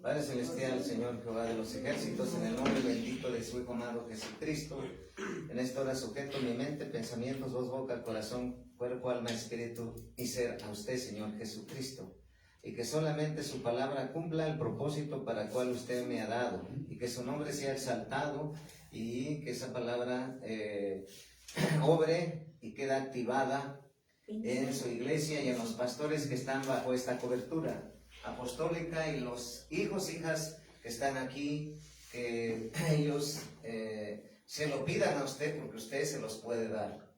Padre Celestial, Señor Jehová de los ejércitos, en el nombre bendito de su Hijo amado Jesucristo, en esta hora sujeto mi mente, pensamientos, voz, boca, corazón, cuerpo, alma, espíritu y ser a usted, Señor Jesucristo. Y que solamente su palabra cumpla el propósito para el cual usted me ha dado. Y que su nombre sea exaltado y que esa palabra obre y quede activada en su iglesia y en los pastores que están bajo esta cobertura apostólica y los hijos, hijas que están aquí, que ellos se lo pidan a usted porque usted se los puede dar.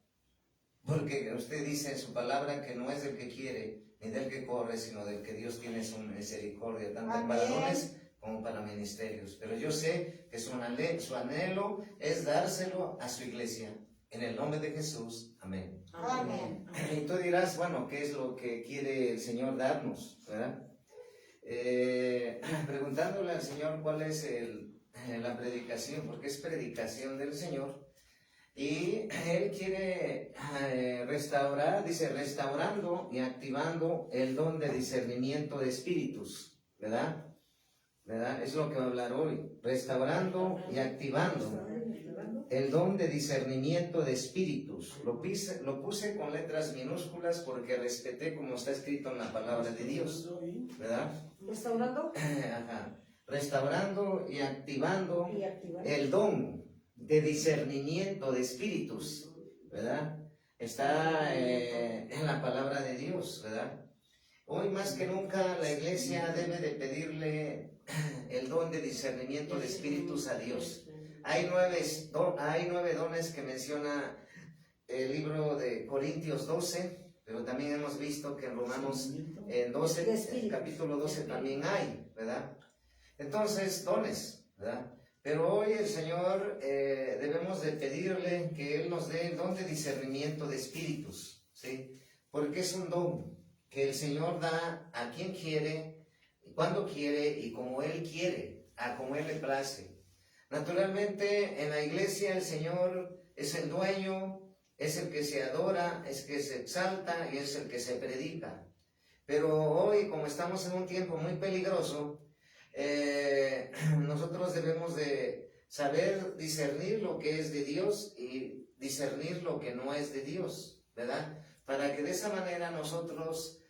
Porque usted dice en su palabra que no es del que quiere ni del que corre, sino del que Dios tiene su misericordia, tanto para dones como para ministerios. Pero yo sé que su anhelo es dárselo a su iglesia. En el nombre de Jesús, amén. Amén. Y tú dirás, bueno, ¿qué es lo que quiere el Señor darnos? ¿Verdad? Preguntándole al Señor cuál es la predicación, porque es predicación del Señor. Y Él quiere restaurar, dice, restaurando y activando el don de discernimiento de espíritus, ¿verdad? ¿Verdad? Es lo que va a hablar hoy, restaurando y activando el don de discernimiento de espíritus. Lo puse con letras minúsculas porque respeté como está escrito en la palabra de Dios, ¿verdad? ¿Restaurando? Ajá. Restaurando y activando el don de discernimiento de espíritus, ¿verdad? Está en la palabra de Dios, ¿verdad? Hoy más que nunca la iglesia debe de pedirle el don de discernimiento de espíritus a Dios. Hay nueve dones que menciona el libro de Corintios 12, pero también hemos visto que en Romanos en 12, en capítulo 12 también hay, ¿verdad? Entonces, dones, ¿verdad? Pero hoy el Señor debemos de pedirle que Él nos dé el don de discernimiento de espíritus, ¿sí? Porque es un don que el Señor da a quien quiere, cuando quiere y como Él quiere, a como Él le place. Naturalmente, en la iglesia el Señor es el dueño, es el que se adora, es el que se exalta y es el que se predica. Pero hoy, como estamos en un tiempo muy peligroso, nosotros debemos de saber discernir lo que es de Dios y discernir lo que no es de Dios, ¿verdad? Para que de esa manera nosotros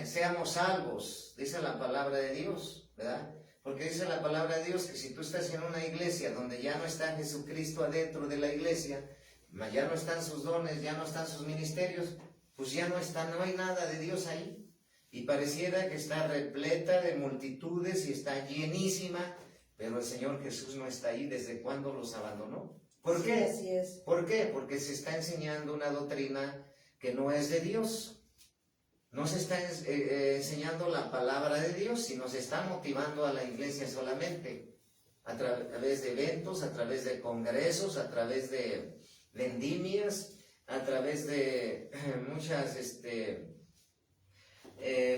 seamos salvos, dice la palabra de Dios, ¿verdad? Porque dice la palabra de Dios que si tú estás en una iglesia donde ya no está Jesucristo adentro de la iglesia, ya no están sus dones, ya no están sus ministerios, pues ya no hay nada de Dios ahí. Y pareciera que está repleta de multitudes y está llenísima, pero el Señor Jesús no está ahí. ¿Desde cuándo los abandonó? ¿Por qué? Sí, así es. ¿Por qué? Porque se está enseñando una doctrina que no es de Dios. No se está enseñando la palabra de Dios, sino se está motivando a la iglesia solamente a través de eventos, a través de congresos, a través de vendimias, a través de muchas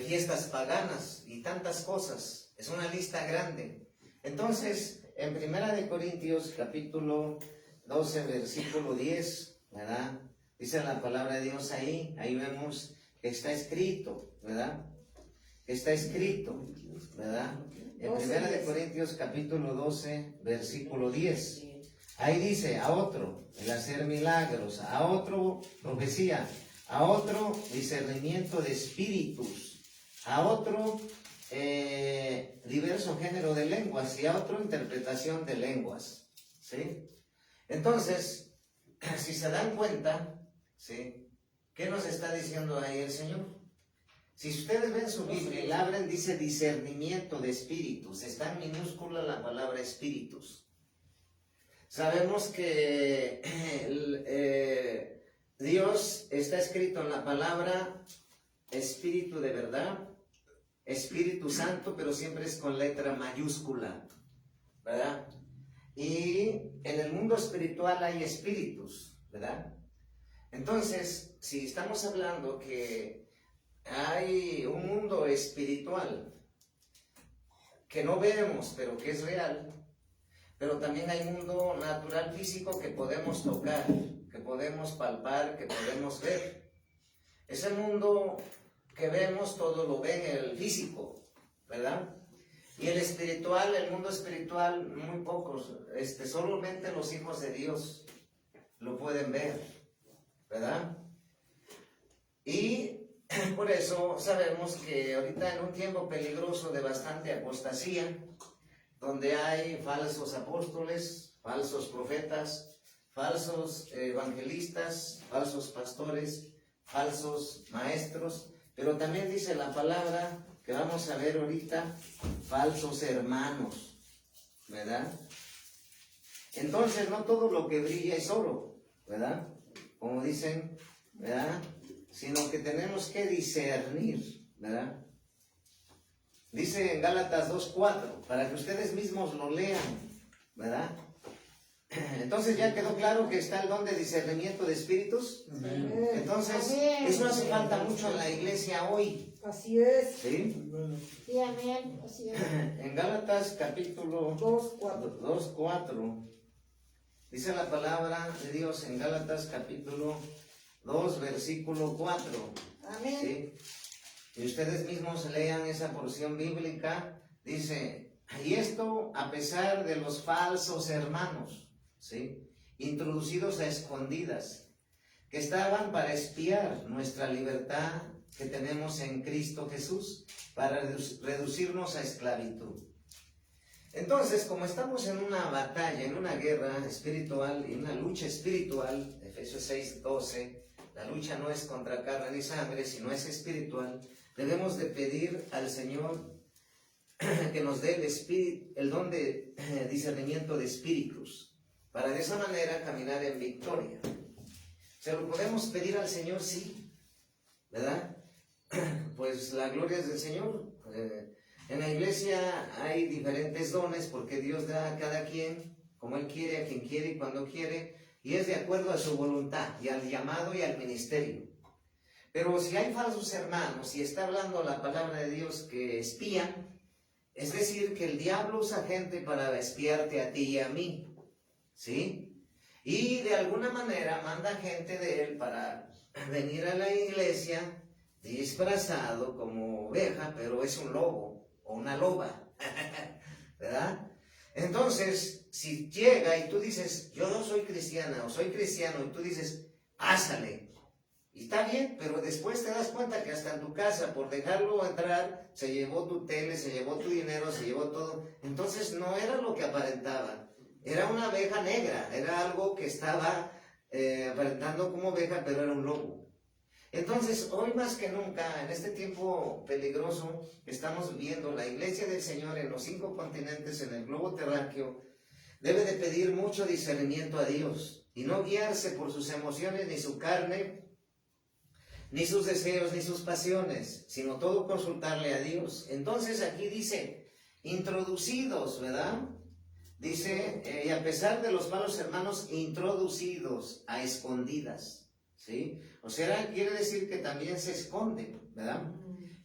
fiestas paganas y tantas cosas. Es una lista grande. Entonces, en 1 Corintios capítulo 12, versículo 10, ¿verdad? Dice la palabra de Dios ahí vemos que está escrito, ¿verdad? Está escrito, ¿verdad? En 1 Corintios capítulo 12, versículo 10. Ahí dice, a otro, el hacer milagros, a otro, profecía, a otro, discernimiento de espíritus, a otro, diverso género de lenguas y a otro, interpretación de lenguas, ¿sí? Entonces, si se dan cuenta, ¿sí? ¿Qué nos está diciendo ahí el Señor? Si ustedes ven su Biblia y la abren, dice discernimiento de espíritus. Está en minúscula la palabra espíritus. Sabemos que Dios está escrito en la palabra Espíritu de verdad, Espíritu Santo, pero siempre es con letra mayúscula, ¿verdad? Y en el mundo espiritual hay espíritus, ¿verdad? Entonces, si estamos hablando que hay un mundo espiritual que no vemos, pero que es real, pero también hay un mundo natural físico que podemos tocar, que podemos palpar, que podemos ver. Ese mundo que vemos, todo lo ve en el físico, ¿verdad? Y el espiritual, el mundo espiritual, muy pocos, solamente los hijos de Dios lo pueden ver, ¿verdad? Y por eso sabemos que ahorita en un tiempo peligroso de bastante apostasía, donde hay falsos apóstoles, falsos profetas, falsos evangelistas, falsos pastores, falsos maestros, pero también dice la palabra que vamos a ver ahorita, falsos hermanos, ¿verdad? Entonces no todo lo que brilla es oro, ¿verdad? Como dicen, ¿verdad? Sino que tenemos que discernir, ¿verdad? Dice en Gálatas 2:4, para que ustedes mismos lo lean, ¿verdad? Entonces ya quedó claro que está el don de discernimiento de espíritus. Amén. Entonces, eso hace falta mucho en la iglesia hoy. Así es. ¿Sí? Sí, amén. Así es. En Gálatas capítulo 2:4, dice la palabra de Dios en Gálatas capítulo 2, versículo 4. Amén. ¿Sí? Y ustedes mismos lean esa porción bíblica, dice, y esto a pesar de los falsos hermanos, ¿sí? Introducidos a escondidas, que estaban para espiar nuestra libertad que tenemos en Cristo Jesús, para reducirnos a esclavitud. Entonces, como estamos en una batalla, en una guerra espiritual, y una lucha espiritual, Efesios 6:12, la lucha no es contra carne ni sangre, sino es espiritual, debemos de pedir al Señor que nos dé el don de discernimiento de espíritus, para de esa manera caminar en victoria. ¿Se lo podemos pedir al Señor? Sí, ¿verdad? Pues la gloria es del Señor. En la iglesia hay diferentes dones porque Dios da a cada quien como Él quiere, a quien quiere y cuando quiere, y es de acuerdo a su voluntad y al llamado y al ministerio. Pero si hay falsos hermanos y está hablando la palabra de Dios que espían, es decir, que el diablo usa gente para espiarte a ti y a mí, ¿sí? Y de alguna manera manda gente de él para venir a la iglesia disfrazado como oveja, pero es un lobo o una loba, ¿verdad? Entonces, si llega y tú dices, yo no soy cristiana o soy cristiano, y tú dices, pásale, y está bien, pero después te das cuenta que hasta en tu casa, por dejarlo entrar, se llevó tu tele, se llevó tu dinero, se llevó todo. Entonces no era lo que aparentaba, era una oveja negra, era algo que estaba aparentando como oveja, pero era un lobo. Entonces, hoy más que nunca, en este tiempo peligroso que estamos viviendo, la iglesia del Señor en los 5 continentes, en el globo terráqueo, debe de pedir mucho discernimiento a Dios y no guiarse por sus emociones ni su carne, ni sus deseos, ni sus pasiones, sino todo consultarle a Dios. Entonces aquí dice, introducidos, ¿verdad? Dice, y a pesar de los malos hermanos, introducidos a escondidas, ¿sí? O sea, quiere decir que también se esconden, ¿verdad?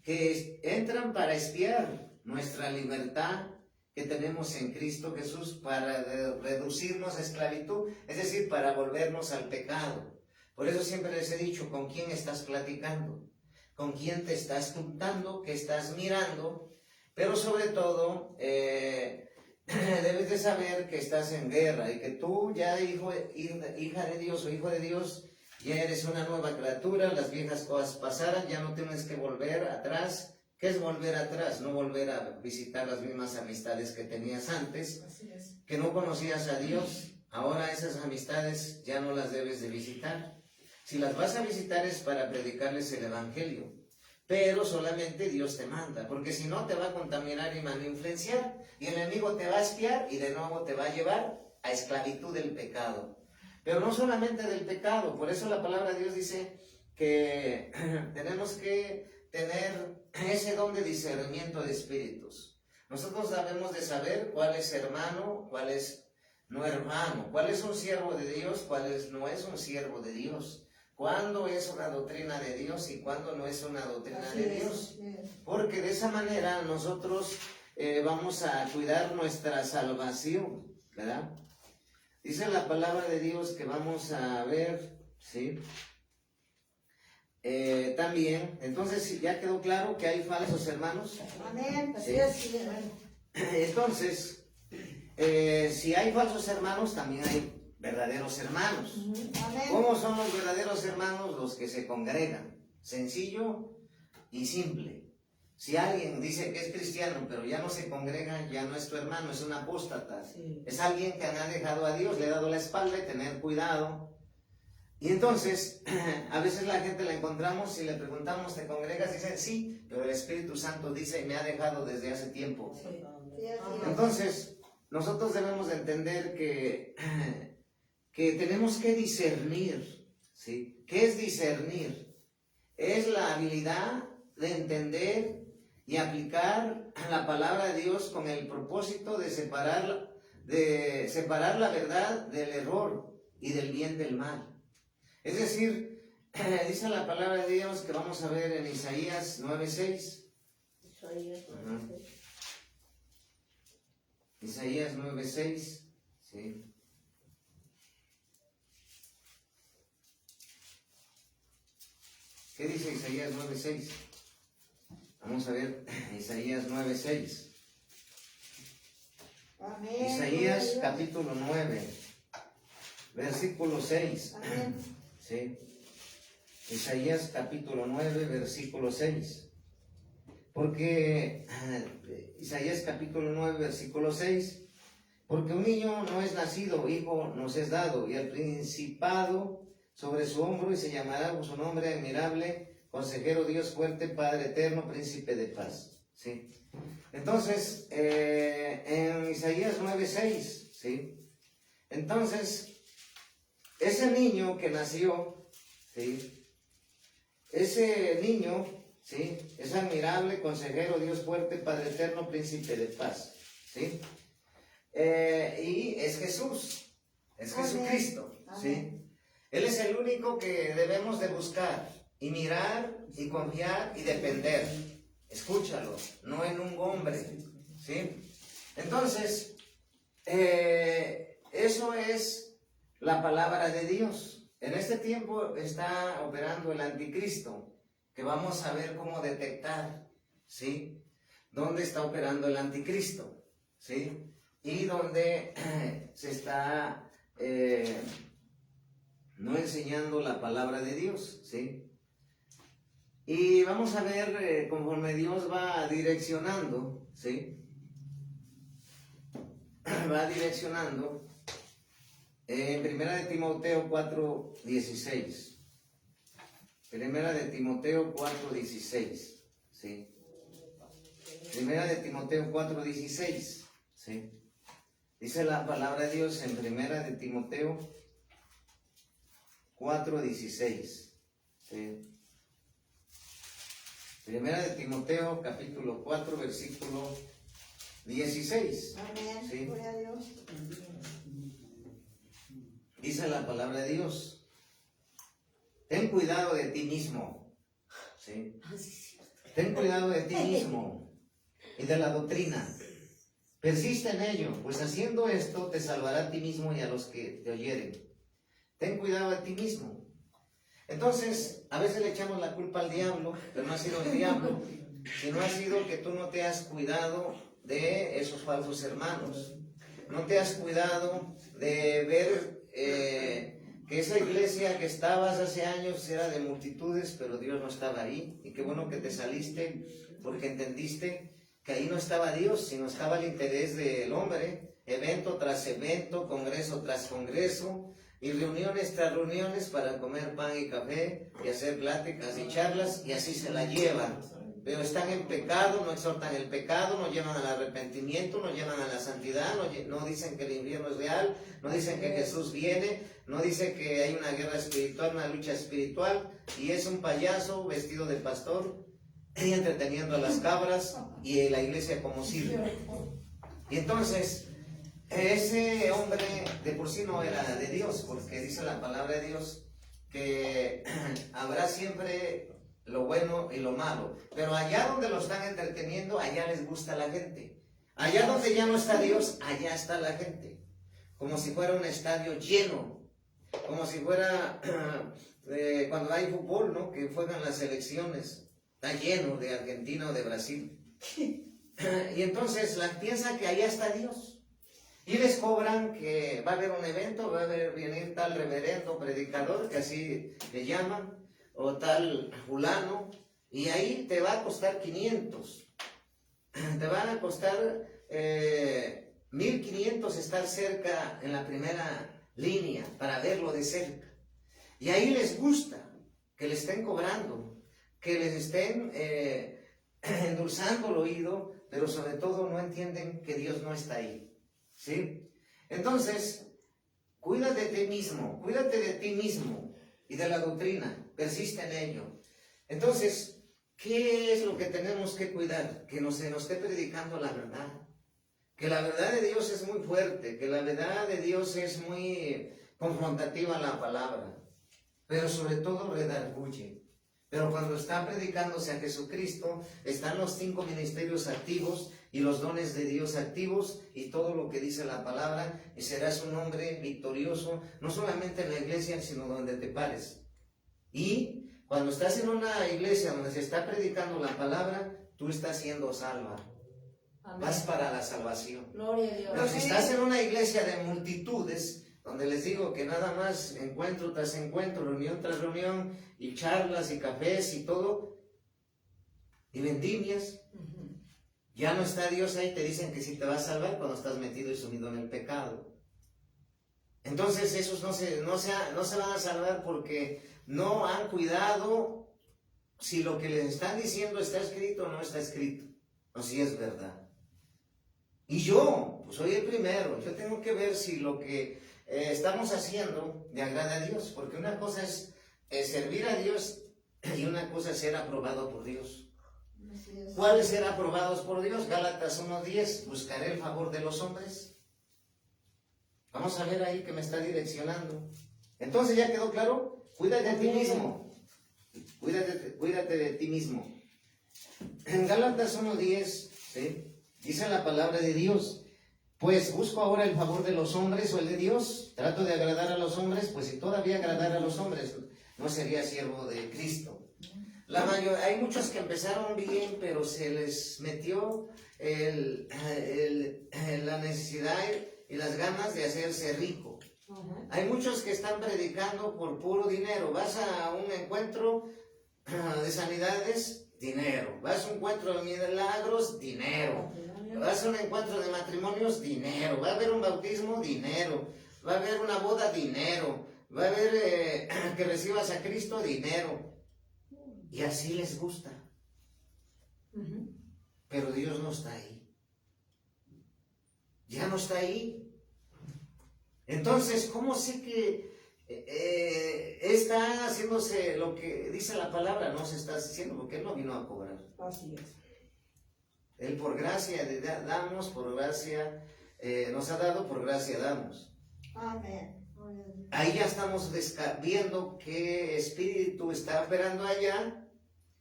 Que entran para espiar nuestra libertad que tenemos en Cristo Jesús, para reducirnos a esclavitud, es decir, para volvernos al pecado. Por eso siempre les he dicho, ¿con quién estás platicando? ¿Con quién te estás juntando? ¿Qué estás mirando? Pero sobre todo, debes de saber que estás en guerra y que tú ya hija de Dios o hijo de Dios, ya eres una nueva criatura, las viejas cosas pasaron, ya no tienes que volver atrás. ¿Qué es volver atrás? No volver a visitar las mismas amistades que tenías antes, que no conocías a Dios. Ahora esas amistades ya no las debes de visitar. Si las vas a visitar es para predicarles el evangelio, pero solamente Dios te manda, porque si no te va a contaminar y mal influenciar, y el enemigo te va a espiar y de nuevo te va a llevar a esclavitud del pecado. Pero no solamente del pecado, por eso la palabra de Dios dice que tenemos que tener ese don de discernimiento de espíritus. Nosotros debemos de saber cuál es hermano, cuál es no hermano, cuál es un siervo de Dios, cuál no es un siervo de Dios, cuándo es una doctrina de Dios y cuándo no es una doctrina de Dios. Porque de esa manera nosotros vamos a cuidar nuestra salvación, ¿verdad? Dice la palabra de Dios que vamos a ver, ¿sí? También, entonces ya quedó claro que hay falsos hermanos. Amén, así ¿sí? es. Entonces, si hay falsos hermanos, también hay verdaderos hermanos. Amén. ¿Cómo son los verdaderos hermanos? Los que se congregan. Sencillo y simple. Si alguien dice que es cristiano, pero ya no se congrega, ya no es tu hermano, es un apóstata. Sí. Es alguien que ha dejado a Dios, le ha dado la espalda y tener cuidado. Y entonces, a veces la gente la encontramos y le preguntamos, ¿te congregas? Dicen, sí, pero el Espíritu Santo dice, me ha dejado desde hace tiempo. Sí, así es. Entonces, nosotros debemos de entender que tenemos que discernir, ¿sí? ¿Qué es discernir? Es la habilidad de entender y aplicar la palabra de Dios con el propósito de separar la verdad del error y del bien del mal. Es decir, dice la palabra de Dios que vamos a ver en Isaías 9:6. Isaías 9:6, ¿sí? ¿Qué dice Isaías 9:6? Vamos a ver Isaías 9:6. Amén. Isaías capítulo 9, versículo 6. Amén. ¿Sí? Isaías capítulo 9, versículo 6. Porque Isaías capítulo 9, versículo 6. Porque un niño no es nacido, hijo nos es dado, y el principado sobre su hombro, y se llamará su nombre admirable, consejero, Dios fuerte, Padre eterno, príncipe de paz. ¿Sí? Entonces, en Isaías 9:6, ¿sí? Entonces, ese niño que nació, ¿sí? Ese niño, ¿sí? Es admirable, consejero, Dios fuerte, Padre eterno, príncipe de paz. ¿Sí? Y es Jesús, es Jesucristo. ¿Sí? Él es el único que debemos de buscar y mirar y confiar y depender. Escúchalo, no en un hombre. ¿Sí? Entonces, eso es la palabra de Dios. En este tiempo está operando el anticristo, que vamos a ver cómo detectar, ¿sí? ¿Dónde está operando el anticristo? ¿Sí? Y dónde se está no enseñando la palabra de Dios, ¿sí? Y vamos a ver conforme Dios va direccionando, ¿sí? Va direccionando en 1 de Timoteo 4:16. 1 de Timoteo 4:16, ¿sí? 1 de Timoteo 4:16, ¿sí? Dice la palabra de Dios en 1 de Timoteo 4:16, ¿sí? 1 de Timoteo capítulo 4 versículo 16. Amén. ¿Sí? Gloria a Dios. Dice la palabra de Dios: ten cuidado de ti mismo, ¿sí? Ten cuidado de ti mismo y de la doctrina. Persiste en ello, pues haciendo esto te salvará a ti mismo y a los que te oyeren. Ten cuidado de ti mismo. Entonces, a veces le echamos la culpa al diablo, pero no ha sido el diablo, sino ha sido que tú no te has cuidado de esos falsos hermanos. No te has cuidado de ver que esa iglesia que estabas hace años era de multitudes, pero Dios no estaba ahí. Y qué bueno que te saliste, porque entendiste que ahí no estaba Dios, sino estaba el interés del hombre, evento tras evento, congreso tras congreso, y reuniones tras reuniones para comer pan y café, y hacer pláticas y charlas, y así se la llevan. Pero están en pecado, no exhortan el pecado, no llevan al arrepentimiento, no llevan a la santidad, no dicen que el infierno es real, no dicen que Jesús viene, no dicen que hay una guerra espiritual, una lucha espiritual, y es un payaso vestido de pastor, y entreteniendo a las cabras, y la iglesia como sirve. Y entonces, ese hombre de por sí no era de Dios, porque dice la palabra de Dios que habrá siempre lo bueno y lo malo, pero allá donde lo están entreteniendo, allá les gusta la gente. Allá donde ya no está Dios, allá está la gente, como si fuera un estadio lleno, como si fuera cuando hay fútbol, ¿no? Que juegan las selecciones, está lleno de Argentina o de Brasil. y entonces piensan que allá está Dios. Y les cobran que va a haber un evento, va a venir tal reverendo, predicador, que así le llaman, o tal fulano, y ahí te va a costar 500. Te van a costar 1500 estar cerca en la primera línea para verlo de cerca. Y ahí les gusta que le estén cobrando, que les estén endulzando el oído, pero sobre todo no entienden que Dios no está ahí. ¿Sí? Entonces, cuídate de ti mismo, cuídate de ti mismo y de la doctrina, persiste en ello. Entonces, ¿qué es lo que tenemos que cuidar? Que se nos esté predicando la verdad. Que la verdad de Dios es muy fuerte, que la verdad de Dios es muy confrontativa a la palabra, pero sobre todo redarguye. Pero cuando está predicándose a Jesucristo, están los 5 ministerios activos y los dones de Dios activos y todo lo que dice la palabra, y serás un hombre victorioso, no solamente en la iglesia, sino donde te pares. Y cuando estás en una iglesia donde se está predicando la palabra, tú estás siendo salva. Amén. Vas para la salvación. Gloria a Dios. Pero si estás en una iglesia de multitudes, donde les digo que nada más encuentro tras encuentro, reunión tras reunión, y charlas y cafés y todo, y vendimias, ya no está Dios ahí, te dicen que sí te va a salvar cuando estás metido y sumido en el pecado. Entonces esos no se van a salvar porque no han cuidado si lo que les están diciendo está escrito o no está escrito, o si es verdad. Y yo, pues soy el primero, yo tengo que ver si lo que estamos haciendo le agrada a Dios, porque una cosa es servir a Dios y una cosa es ser aprobado por Dios. ¿Cuáles ser aprobados por Dios? Gálatas 1:10, buscaré el favor de los hombres. Vamos a ver ahí que me está direccionando. Entonces, ¿ya quedó claro? Cuídate de ti mismo. Cuídate de ti mismo. En Gálatas 1:10, ¿sí? Dice la palabra de Dios: pues busco ahora el favor de los hombres o el de Dios. Trato de agradar a los hombres, pues si todavía agradara a los hombres, no sería siervo de Cristo. Hay muchos que empezaron bien, pero se les metió la necesidad y las ganas de hacerse rico. Hay muchos que están predicando por puro dinero. Vas a un encuentro de sanidades, dinero. Vas a un encuentro de milagros, dinero. Vas a un encuentro de matrimonios, dinero. Va a haber un bautismo, dinero. Va a haber una boda, dinero. Va a haber que recibas a Cristo, dinero. Y así les gusta. Pero Dios no está ahí. Ya no está ahí. Entonces, ¿cómo sé que está haciéndose lo que dice la palabra? No se está haciendo porque Él no vino a cobrar. Así es. Él por gracia damos, por gracia nos ha dado, por gracia damos. Amén. Ahí ya estamos viendo qué espíritu está operando allá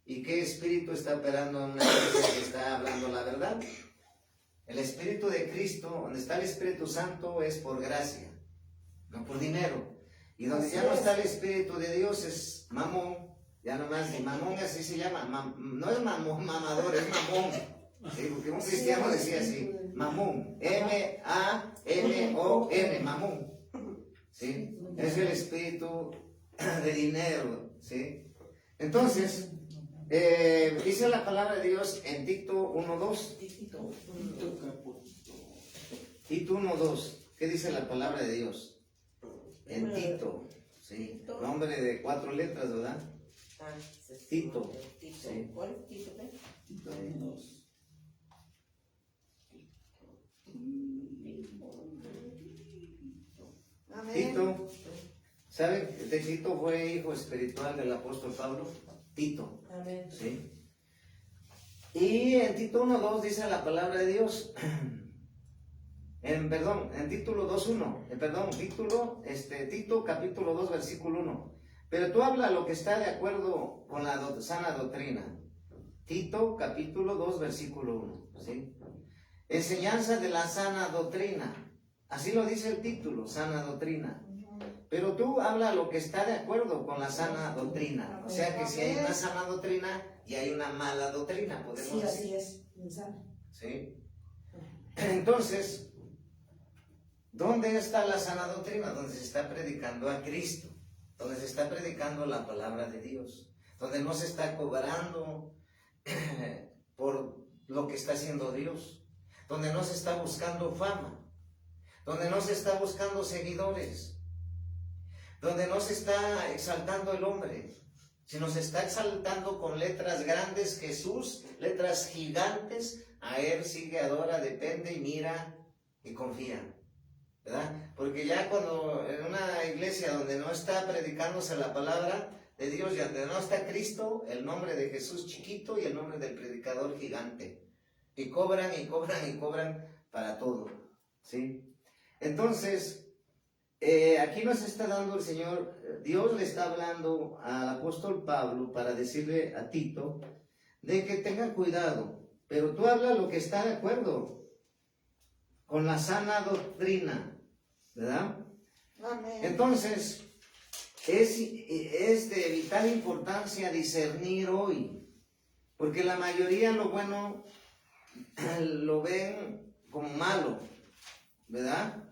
y qué espíritu está operando en una iglesia que está hablando la verdad. El Espíritu de Cristo, donde está el Espíritu Santo, es por gracia, no por dinero. Y donde ya no está el Espíritu de Dios es mamón, ya nomás, y mamón así se llama, no es mamón, mamador, es mamón. Sí, porque un cristiano decía así, mamón, M-A-M-O-N, mamón. ¿Sí? Es el espíritu de dinero, ¿sí? Entonces, dice la palabra de Dios en Tito 1:2. Tito 1:2. ¿Qué dice la palabra de Dios? En Tito, ¿sí? Nombre de 4 letras, ¿verdad? Tito. ¿Sí? ¿Cuál? Tito, ¿qué? Tito 1:2. Tito, ¿saben? Tito fue hijo espiritual del apóstol Pablo. Tito. Amén. ¿Sí? Y en Tito 1:2 dice la palabra de Dios. En título 2:1. Tito capítulo 2 versículo 1. Pero tú habla lo que está de acuerdo con la sana doctrina. Tito capítulo 2 versículo 1. ¿Sí? Enseñanza de la sana doctrina. Así lo dice el título, sana doctrina. Pero tú habla lo que está de acuerdo con la sana doctrina. O sea que si hay una sana doctrina y hay una mala doctrina, podemos decir. Sí, así es. ¿sí? Entonces, ¿dónde está la sana doctrina? Donde se está predicando a Cristo, donde se está predicando la palabra de Dios, donde no se está cobrando por lo que está haciendo Dios, donde no se está buscando fama, donde no se está buscando seguidores, donde no se está exaltando el hombre, sino se está exaltando con letras grandes Jesús, letras gigantes, a Él sigue, adora, depende y mira y confía, ¿verdad? Porque ya cuando en una iglesia donde no está predicándose la palabra de Dios y donde no está Cristo, el nombre de Jesús chiquito y el nombre del predicador gigante, y cobran y cobran y cobran para todo, ¿sí? Entonces, aquí nos está dando el Señor, Dios le está hablando al apóstol Pablo para decirle a Tito de que tenga cuidado, pero tú habla lo que está de acuerdo con la sana doctrina, ¿verdad? Amén. Entonces, es de vital importancia discernir hoy, porque la mayoría lo bueno lo ven como malo, ¿verdad?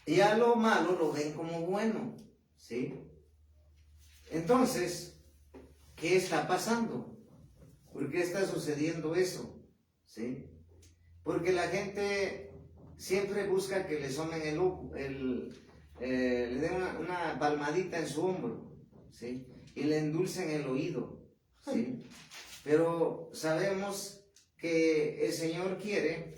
Y a lo malo lo ven como bueno, ¿sí? Entonces, ¿qué está pasando? ¿Por qué está sucediendo eso? ¿Sí? Porque la gente siempre busca que le sonen le den una palmadita en su hombro, ¿sí? Y le endulcen el oído, ¿sí? Pero sabemos que el Señor quiere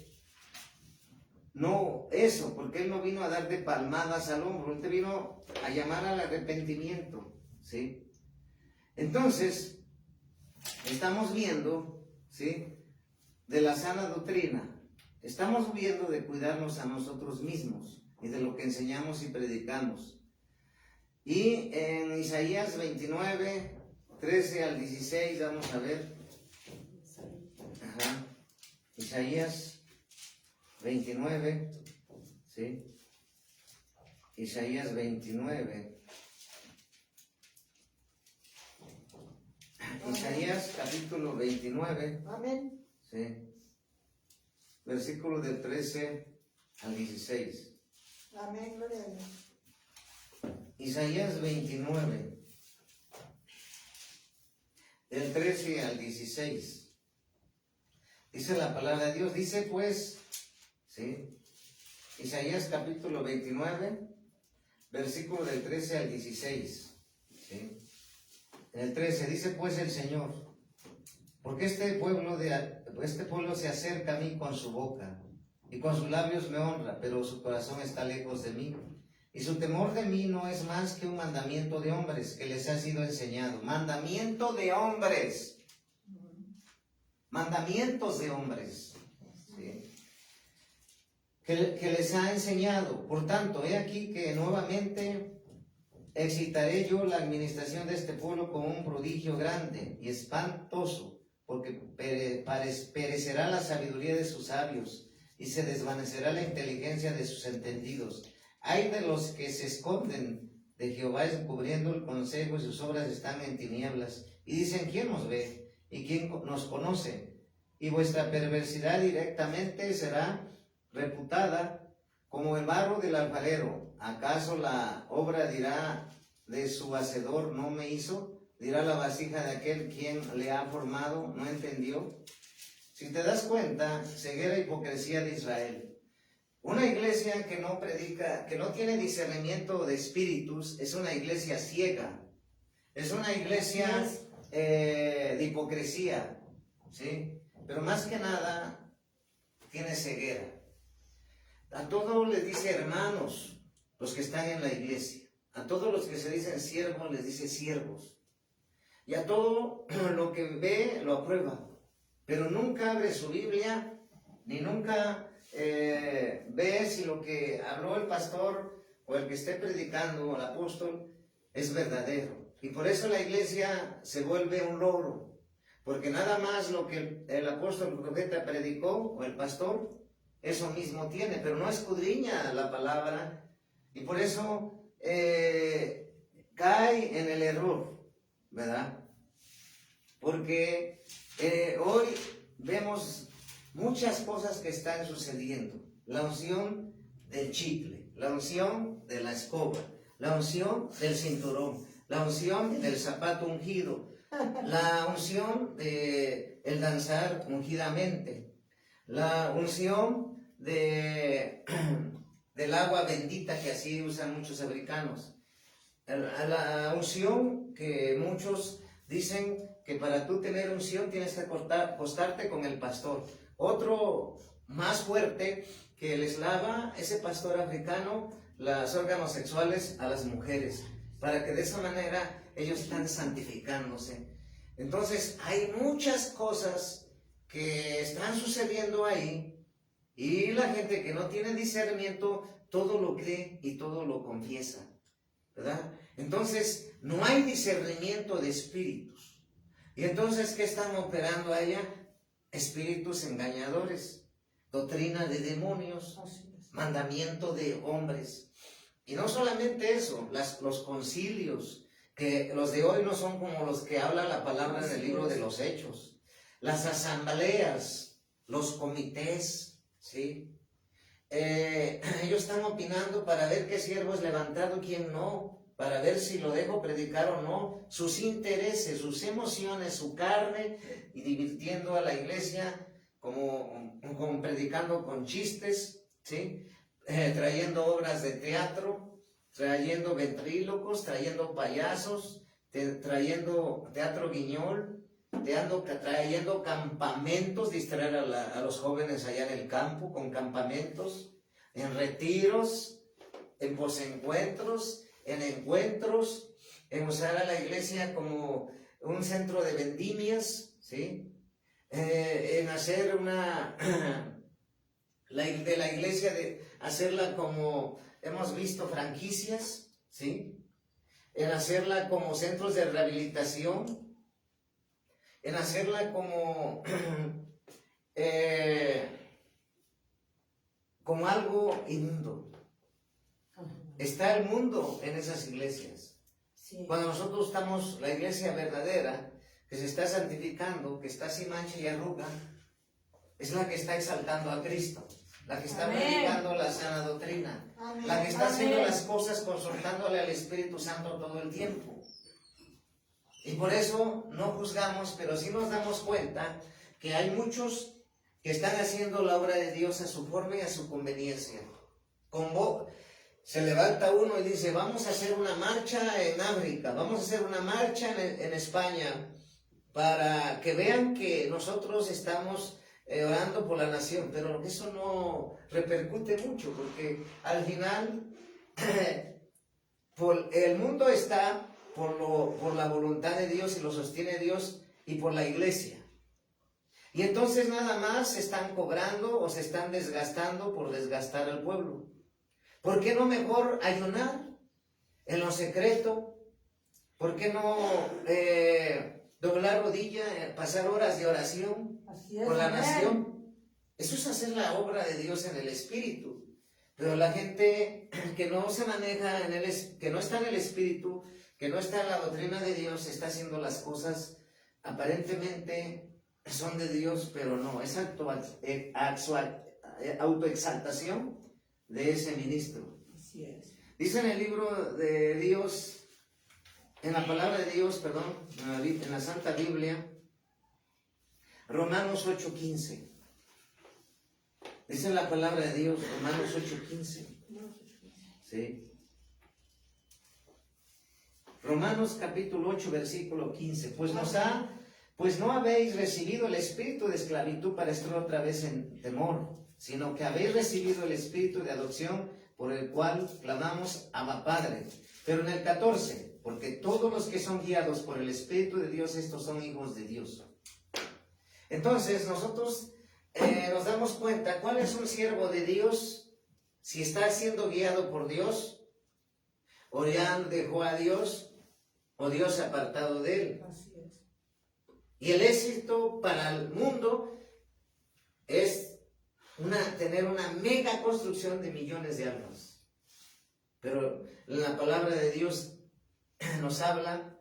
no eso, porque Él no vino a dar de palmadas al hombro, Él te vino a llamar al arrepentimiento, ¿sí? Entonces, estamos viendo, ¿sí?, de la sana doctrina, estamos viendo de cuidarnos a nosotros mismos y de lo que enseñamos y predicamos. Y en Isaías 29, 13 al 16, vamos a ver. Ajá. Isaías 29, ¿sí? Isaías 29. Isaías capítulo 29. Amén. ¿Sí? Versículo del 13 al 16. Amén, gloria a Dios. Isaías 29, del 13 al 16. Dice la palabra de Dios, dice pues, ¿sí? Isaías capítulo 29, versículo del 13 al 16. ¿Sí? En el 13 dice pues el Señor, porque este pueblo se acerca a mí con su boca, y con sus labios me honra, pero su corazón está lejos de mí. Y su temor de mí no es más que un mandamiento de hombres que les ha sido enseñado. Mandamiento de hombres. Mandamientos de hombres. ¿Sí? Que les ha enseñado. Por tanto, he aquí que nuevamente excitaré yo la administración de este pueblo con un prodigio grande y espantoso, porque perecerá la sabiduría de sus sabios y se desvanecerá la inteligencia de sus entendidos. Hay de los que se esconden de Jehová encubriendo el consejo y sus obras están en tinieblas. Y dicen, ¿quién nos ve? ¿Y quién nos conoce? Y vuestra perversidad directamente será reputada como el barro del alfarero. ¿Acaso la obra dirá de su hacedor, no me hizo? Dirá la vasija de aquel quien le ha formado, ¿no entendió? Si te das cuenta, ceguera e hipocresía de Israel. Una iglesia que no predica, que no tiene discernimiento de espíritus, es una iglesia ciega. Es una iglesia de hipocresía, ¿sí? Pero más que nada, tiene ceguera. A todos les dice hermanos, los que están en la iglesia. A todos los que se dicen siervos, les dice siervos. Y a todo lo que ve, lo aprueba. Pero nunca abre su Biblia, ni nunca ve si lo que habló el pastor o el que esté predicando o el apóstol es verdadero. Y por eso la iglesia se vuelve un loro, porque nada más lo que el apóstol, el profeta predicó o el pastor, eso mismo tiene, pero no escudriña la palabra y por eso cae en el error, ¿verdad? Porque hoy vemos muchas cosas que están sucediendo. La unción del chicle, la unción de la escoba, la unción del cinturón, la unción del zapato ungido, la unción de el danzar ungidamente, la unción del agua bendita que así usan muchos africanos, la unción que muchos dicen que para tú tener unción tienes que acostarte con el pastor. Otro más fuerte que les lava ese pastor africano los órganos sexuales a las mujeres, para que de esa manera ellos están santificándose. Entonces hay muchas cosas que están sucediendo ahí y la gente que no tiene discernimiento todo lo cree y todo lo confiesa, ¿verdad? Entonces no hay discernimiento de espíritus. Y entonces, ¿qué están operando allá? Espíritus engañadores, doctrina de demonios, mandamiento de hombres. Y no solamente eso, los concilios, que los de hoy no son como los que habla la palabra en el libro de los Hechos. Las asambleas, los comités, ¿sí? Ellos están opinando para ver qué siervo es levantado y quién no, para ver si lo dejo predicar o no, sus intereses, sus emociones, su carne, y divirtiendo a la iglesia como predicando con chistes, ¿sí? Trayendo obras de teatro, trayendo ventrílocos, trayendo payasos, trayendo teatro guiñol, trayendo campamentos, distraer a los jóvenes allá en el campo con campamentos, en retiros, en posencuentros, en encuentros, en usar a la iglesia como un centro de vendimias, ¿sí? En hacer de la iglesia, de hacerla como hemos visto franquicias, ¿sí? En hacerla como centros de rehabilitación, en hacerla como como algo inmundo. Está el mundo en esas iglesias. Sí. Cuando nosotros estamos, la iglesia verdadera, que se está santificando, que está sin mancha y arruga, es la que está exaltando a Cristo, la que está predicando la sana doctrina, la que está haciendo las cosas consultándole al Espíritu Santo todo el tiempo. Y por eso no juzgamos, pero sí nos damos cuenta que hay muchos que están haciendo la obra de Dios a su forma y a su conveniencia. Se levanta uno y dice, vamos a hacer una marcha en África, vamos a hacer una marcha en España, para que vean que nosotros estamos orando por la nación, pero eso no repercute mucho, porque al final el mundo está por la voluntad de Dios y lo sostiene Dios y por la iglesia. Y entonces nada más se están cobrando o se están desgastando por desgastar al pueblo. ¿Por qué no mejor ayunar en lo secreto? ¿Por qué no doblar rodilla, pasar horas de oración por la nación? Eso es hacer la obra de Dios en el Espíritu. Pero la gente que no se maneja, que no está en el Espíritu, que no está en la doctrina de Dios, está haciendo las cosas aparentemente son de Dios, pero no, es autoexaltación de ese ministro. Así es. Dice en el libro de Dios, en la palabra de Dios, perdón, en la Santa Biblia, Romanos 8:15. Dice la palabra de Dios, Romanos 8:15. Sí. Romanos capítulo 8, versículo 15. Pues no habéis recibido el espíritu de esclavitud para estar otra vez en temor, sino que habéis recibido el espíritu de adopción por el cual clamamos Abba Padre. Pero en el 14, porque todos los que son guiados por el Espíritu de Dios, estos son hijos de Dios. Entonces nosotros nos damos cuenta cuál es un siervo de Dios, si está siendo guiado por Dios, o ya dejó a Dios, o Dios apartado de él. Así es. Y el éxito para el mundo es tener una mega construcción de millones de almas. Pero la palabra de Dios nos habla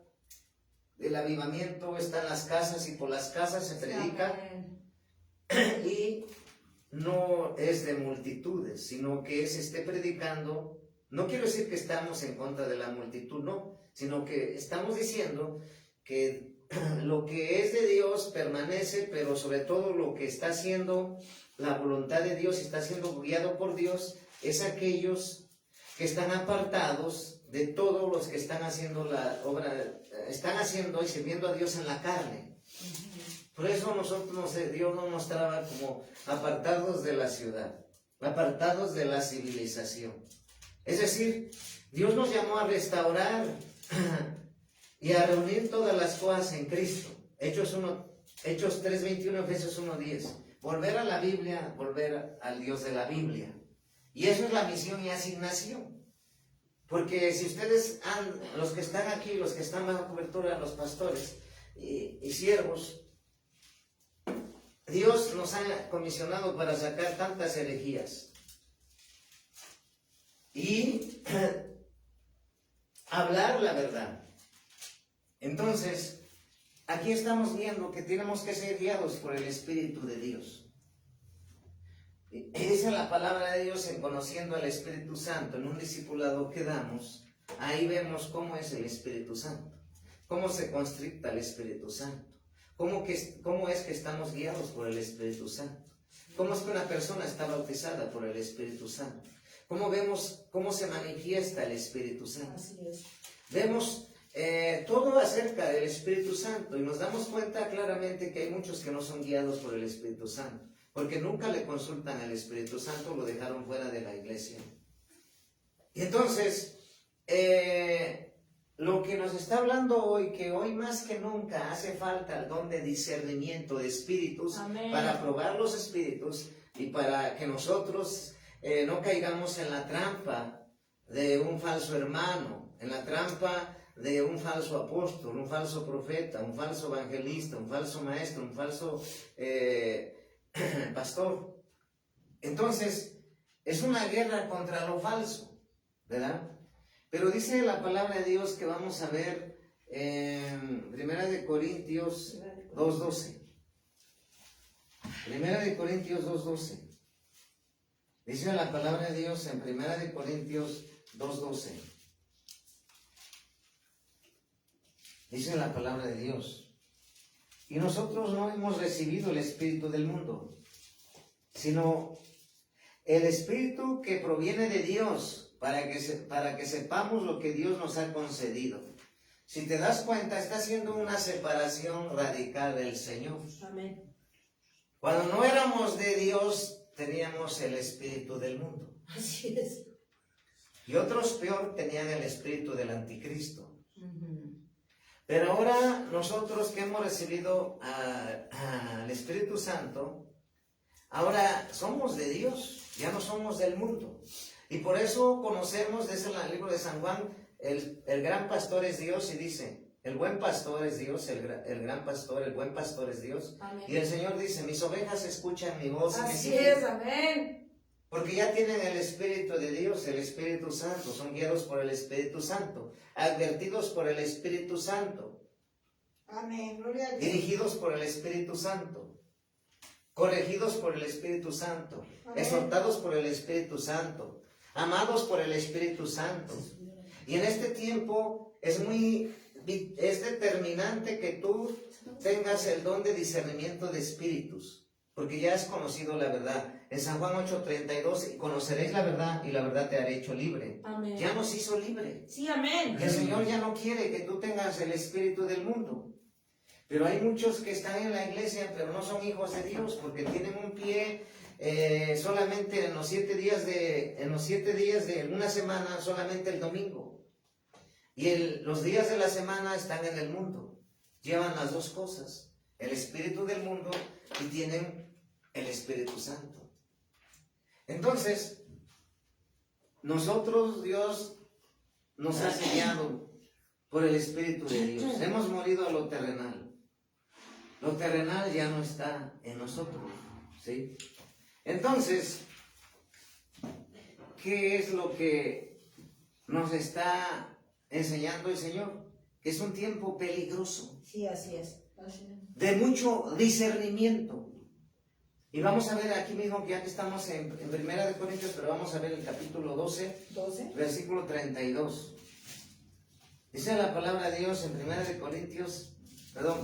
del avivamiento, está en las casas y por las casas se predica. Y no es de multitudes, sino que esté predicando. No quiero decir que estamos en contra de la multitud, no, sino que estamos diciendo que lo que es de Dios permanece, pero sobre todo lo que está haciendo la voluntad de Dios y está siendo guiado por Dios es aquellos que están apartados de todos los que están haciendo la obra, están haciendo y sirviendo a Dios en la carne. Por eso Dios nos mostraba como apartados de la ciudad, apartados de la civilización. Es decir, Dios nos llamó a restaurar y a reunir todas las cosas en Cristo. Hechos 3:21, Efesios 1:10. Volver a la Biblia, volver al Dios de la Biblia. Y eso es la misión y asignación. Porque si ustedes, los que están aquí, los que están bajo cobertura, los pastores y siervos, Dios nos ha comisionado para sacar tantas herejías y hablar la verdad. Entonces, aquí estamos viendo que tenemos que ser guiados por el Espíritu de Dios. Y dice la palabra de Dios en conociendo al Espíritu Santo, en un discipulado que damos, ahí vemos cómo es el Espíritu Santo, cómo se constricta el Espíritu Santo, cómo es que estamos guiados por el Espíritu Santo, cómo es que una persona está bautizada por el Espíritu Santo, cómo vemos cómo se manifiesta el Espíritu Santo. Así es. Vemos todo acerca del Espíritu Santo y nos damos cuenta claramente que hay muchos que no son guiados por el Espíritu Santo, porque nunca le consultan al Espíritu Santo, lo dejaron fuera de la iglesia. Y entonces, lo que nos está hablando hoy, que hoy más que nunca hace falta el don de discernimiento de espíritus. Amén. Para probar los espíritus y para que nosotros no caigamos en la trampa de un falso hermano, en la trampa de un falso apóstol, un falso profeta, un falso evangelista, un falso maestro, un falso pastor. Entonces, es una guerra contra lo falso, ¿verdad? Pero dice la palabra de Dios que vamos a ver en 1 Corintios 2:12. 1 Corintios 2:12. Dice la palabra de Dios en 1 Corintios 2:12. Dice la palabra de Dios. Y nosotros no hemos recibido el espíritu del mundo, sino el espíritu que proviene de Dios, para que sepamos lo que Dios nos ha concedido. Si te das cuenta, está haciendo una separación radical del Señor. Amén. Cuando no éramos de Dios, teníamos el espíritu del mundo. Así es. Y otros peor, tenían el espíritu del anticristo. Pero ahora nosotros que hemos recibido al Espíritu Santo, ahora somos de Dios, ya no somos del mundo. Y por eso conocemos, desde el libro de San Juan, el gran pastor es Dios, y dice, el buen pastor es Dios, el gran pastor, el buen pastor es Dios. Amén. Y el Señor dice, mis ovejas escuchan mi voz. Así es, amén. Porque ya tienen el Espíritu de Dios, el Espíritu Santo, son guiados por el Espíritu Santo, advertidos por el Espíritu Santo. Amén, gloria a Dios. Dirigidos por el Espíritu Santo, corregidos por el Espíritu Santo, amén. Exhortados por el Espíritu Santo, amados por el Espíritu Santo. Y en este tiempo es determinante que tú tengas el don de discernimiento de espíritus, porque ya has conocido la verdad. En San Juan 8:32, conoceréis la verdad y la verdad te hará hecho libre. Amén. Ya nos hizo libre. Sí, amén. El Señor ya no quiere que tú tengas el espíritu del mundo. Pero hay muchos que están en la iglesia, pero no son hijos de Dios, porque tienen un pie solamente en los 7 días de una semana, solamente el domingo. Y los días de la semana están en el mundo. Llevan las dos cosas, el espíritu del mundo y tienen el Espíritu Santo. Entonces, nosotros, Dios nos ha sellado por el Espíritu de Dios. Hemos morido a lo terrenal. Lo terrenal ya no está en nosotros, ¿sí? Entonces, ¿qué es lo que nos está enseñando el Señor? Que es un tiempo peligroso. Sí, así es. De mucho discernimiento. Y vamos a ver aquí mismo, ya que estamos en Primera de Corintios, pero vamos a ver el capítulo 12, versículo 32. Dice la palabra de Dios en Primera de Corintios, perdón,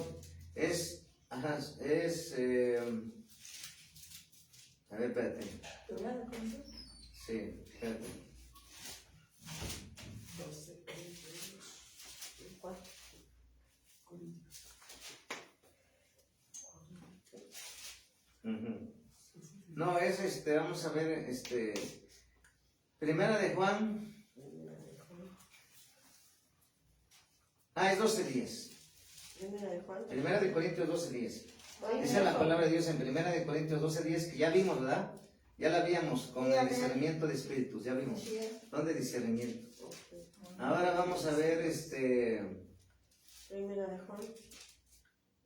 a ver, espérate. ¿Primera de Corintios? Sí, espérate. 12, 4. No, vamos a ver, Primera de Juan. Es 12:10. Primera de Corintios 12:10. Dice la palabra de Dios en Primera de Corintios 12:10, que ya vimos, ¿verdad? Ya la vimos con el discernimiento de espíritus, ya vimos. ¿Dónde discernimiento? Ahora vamos a ver, Primera de Juan.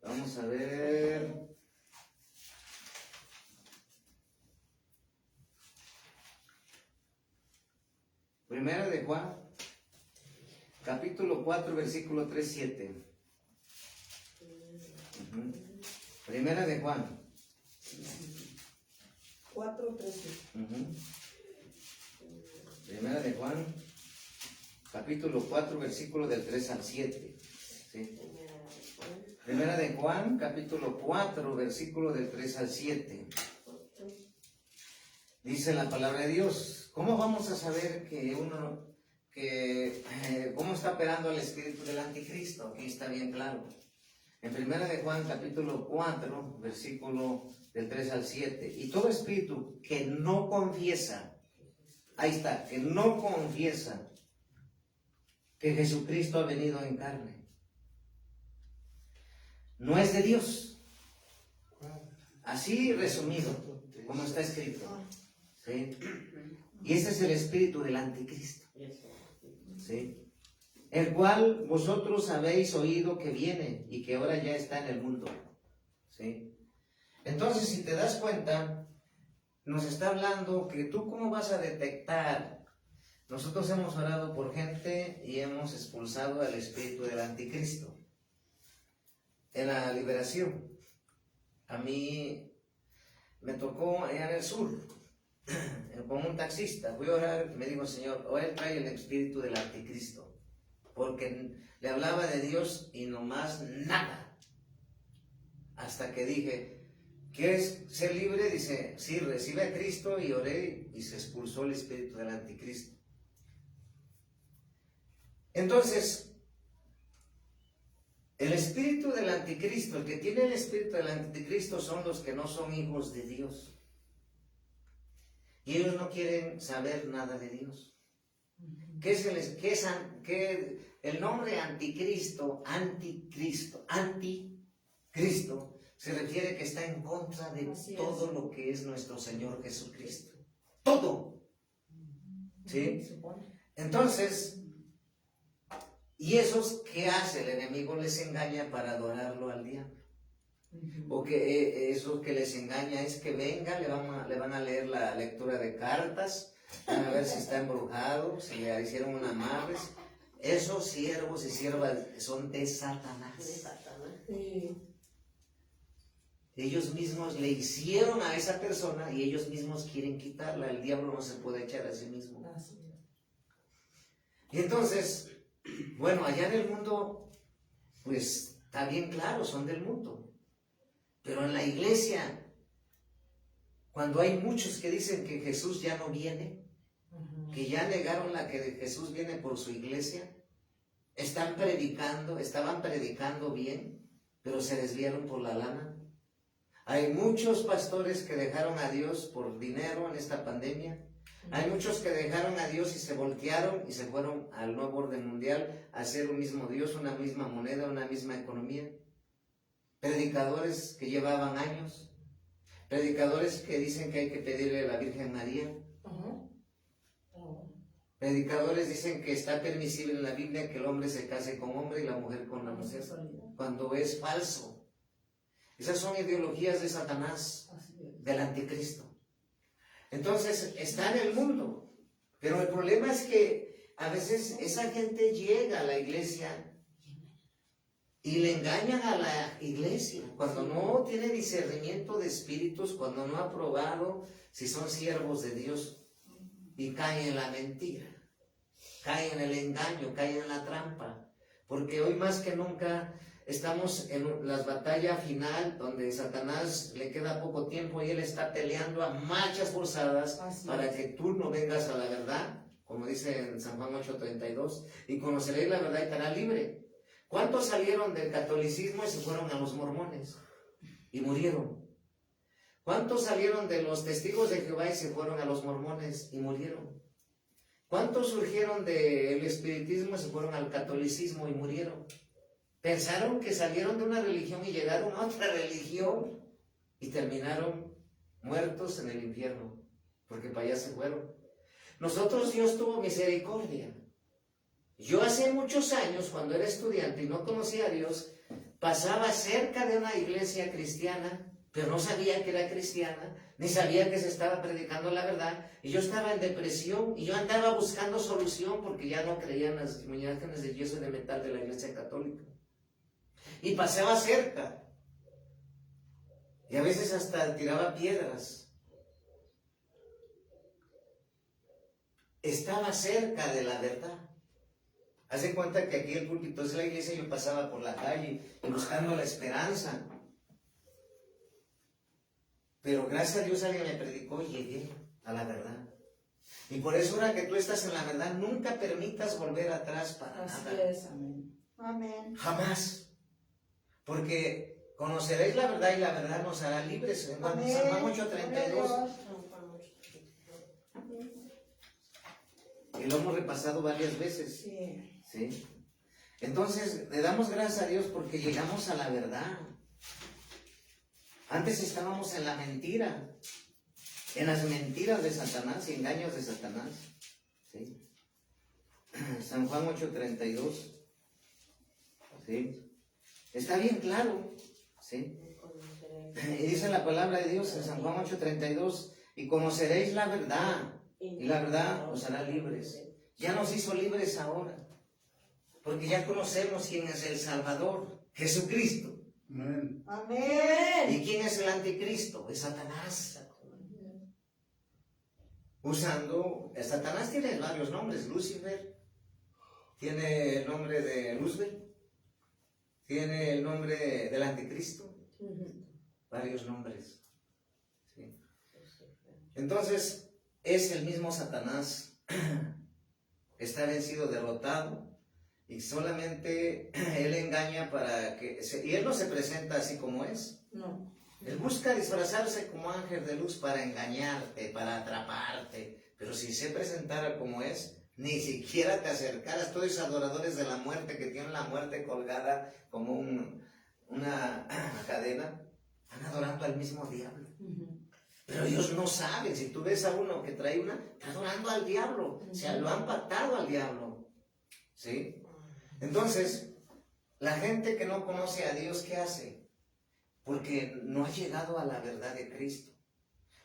Vamos a ver. Primera de Juan, capítulo 4, versículo 3-7. Primera de Juan. 4, 3, 7. Primera de Juan, capítulo 4, versículo del 3 al 7. ¿Sí? Primera de Juan, capítulo 4, versículo del 3 al 7. Dice la palabra de Dios. ¿Cómo vamos a saber cómo está operando el espíritu del anticristo? Aquí está bien claro. En Primera de Juan, capítulo 4, versículo del 3 al 7. Y todo espíritu que no confiesa, ahí está, que no confiesa que Jesucristo ha venido en carne, no es de Dios. Así resumido, como está escrito. ¿Sí? Y ese es el espíritu del anticristo. ¿Sí? El cual vosotros habéis oído que viene y que ahora ya está en el mundo. ¿Sí? Entonces, si te das cuenta, nos está hablando que tú cómo vas a detectar. Nosotros hemos orado por gente y hemos expulsado al espíritu del anticristo. En la liberación, a mí me tocó allá en el sur, con un taxista. Fui a orar y me dijo: Señor, o él trae el espíritu del anticristo, porque le hablaba de Dios y nomás nada. Hasta que dije: ¿quieres ser libre? Dice: sí, recibe a Cristo. Y oré y se expulsó el espíritu del anticristo. Entonces, el espíritu del anticristo, el que tiene el espíritu del anticristo, son los que no son hijos de Dios. Y ellos no quieren saber nada de Dios. El nombre anticristo se refiere que está en contra de todo lo que es nuestro Señor Jesucristo. Todo. ¿Sí? Entonces, ¿y esos qué hace? El enemigo les engaña para adorarlo al diablo. Porque eso que les engaña es que venga, le van a leer la lectura de cartas, van a ver si está embrujado, si le hicieron un amarres. Esos siervos y siervas son de Satanás. Sí. Ellos mismos le hicieron a esa persona y ellos mismos quieren quitarla. El diablo no se puede echar a sí mismo. Y entonces, bueno, allá en el mundo, pues está bien claro, son del mundo. Pero en la iglesia, cuando hay muchos que dicen que Jesús ya no viene, que ya negaron que Jesús viene por su iglesia, estaban predicando bien, pero se desviaron por la lana. Hay muchos pastores que dejaron a Dios por dinero en esta pandemia. Hay muchos que dejaron a Dios y se voltearon y se fueron al nuevo orden mundial a hacer un mismo Dios, una misma moneda, una misma economía. Predicadores que llevaban años, predicadores que dicen que hay que pedirle a la Virgen María. Predicadores dicen que está permisible en la Biblia que el hombre se case con hombre y la mujer con la mujer, cuando es falso. Esas son ideologías de Satanás, del anticristo. Entonces, está en el mundo, pero el problema es que a veces esa gente llega a la iglesia Y le engañan a la iglesia cuando no tiene discernimiento de espíritus, cuando no ha probado si son siervos de Dios, y caen en la mentira, caen en el engaño, caen en la trampa. Porque hoy más que nunca estamos en la batalla final donde Satanás le queda poco tiempo y él está peleando a marchas forzadas para que tú no vengas a la verdad, como dice en San Juan 8:32, y conoceréis la verdad y te hará libre. ¿Cuántos salieron del catolicismo y se fueron a los mormones y murieron? ¿Cuántos salieron de los testigos de Jehová y se fueron a los mormones y murieron? ¿Cuántos surgieron del espiritismo y se fueron al catolicismo y murieron? Pensaron que salieron de una religión y llegaron a otra religión y terminaron muertos en el infierno, porque para allá se fueron. Nosotros, Dios tuvo misericordia. Yo hace muchos años, cuando era estudiante y no conocía a Dios, pasaba cerca de una iglesia cristiana, pero no sabía que era cristiana, ni sabía que se estaba predicando la verdad, y yo estaba en depresión, y yo andaba buscando solución, porque ya no creía en las imágenes de yeso y de metal de la iglesia católica. Y pasaba cerca, y a veces hasta tiraba piedras. Estaba cerca de la verdad. Hacen cuenta que aquí el púlpito es la iglesia y yo pasaba por la calle buscando la esperanza. Pero gracias a Dios alguien me predicó y llegué a la verdad. Y por eso ahora que tú estás en la verdad, nunca permitas volver atrás para Así nada. es, amén. Amén. Jamás. Porque conoceréis la verdad y la verdad nos hará libres. En San Amén. Juan 8:32. Y lo hemos repasado varias veces. Sí. ¿Sí? Entonces, le damos gracias a Dios porque llegamos a la verdad. Antes estábamos en la mentira, en las mentiras de Satanás y engaños de Satanás. ¿Sí? San Juan 8:32. ¿Sí? Está bien claro. ¿Sí? Y dice la palabra de Dios en San Juan 8:32, y conoceréis la verdad, y la verdad os hará libres. Ya nos hizo libres ahora, porque ya conocemos quién es el Salvador, Jesucristo. Amén. Amén. ¿Y quién es el anticristo? Es Satanás. Satanás tiene varios nombres. Lucifer tiene el nombre de Luzbel, tiene el nombre del anticristo, varios nombres. ¿Sí? Entonces, es el mismo Satanás. Está vencido, derrotado, y solamente él engaña y él no se presenta así como es. No. Él busca disfrazarse como ángel de luz para engañarte, para atraparte, pero si se presentara como es, ni siquiera te acercaras. Todos esos adoradores de la muerte que tienen la muerte colgada como una cadena, están adorando al mismo diablo. Pero ellos no saben. Si tú ves a uno que trae está adorando al diablo. O sea, lo han pactado al diablo. ¿Sí? Entonces, la gente que no conoce a Dios, ¿qué hace? Porque no ha llegado a la verdad de Cristo.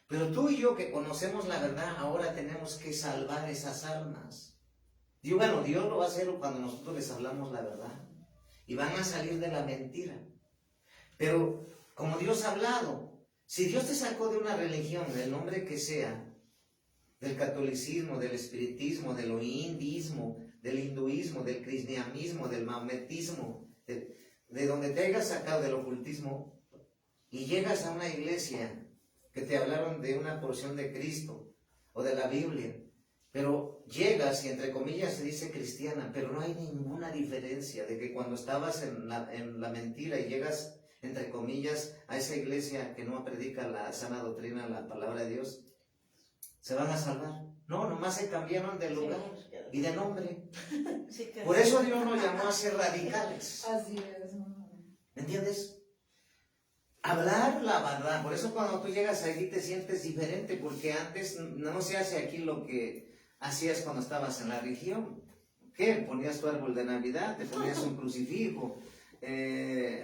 Pero tú y yo que conocemos la verdad, ahora tenemos que salvar esas almas. Dios lo va a hacer cuando nosotros les hablamos la verdad. Y van a salir de la mentira. Pero, como Dios ha hablado, si Dios te sacó de una religión, del nombre que sea, del catolicismo, del espiritismo, del hinduismo, del hinduismo, del cristianismo, del maometismo, de donde te hayas sacado del ocultismo, y llegas a una iglesia que te hablaron de una porción de Cristo o de la Biblia, pero llegas y entre comillas se dice cristiana, pero no hay ninguna diferencia de que cuando estabas en la mentira y llegas entre comillas a esa iglesia que no predica la sana doctrina, la palabra de Dios, se van a salvar. No, nomás se cambiaron de lugar y de nombre. Por eso Dios nos llamó a ser radicales. Así es. ¿Me entiendes? Hablar la verdad. Por eso cuando tú llegas aquí te sientes diferente, porque antes no se hace aquí lo que hacías cuando estabas en la religión. ¿Qué? Ponías tu árbol de Navidad, te ponías un crucifijo,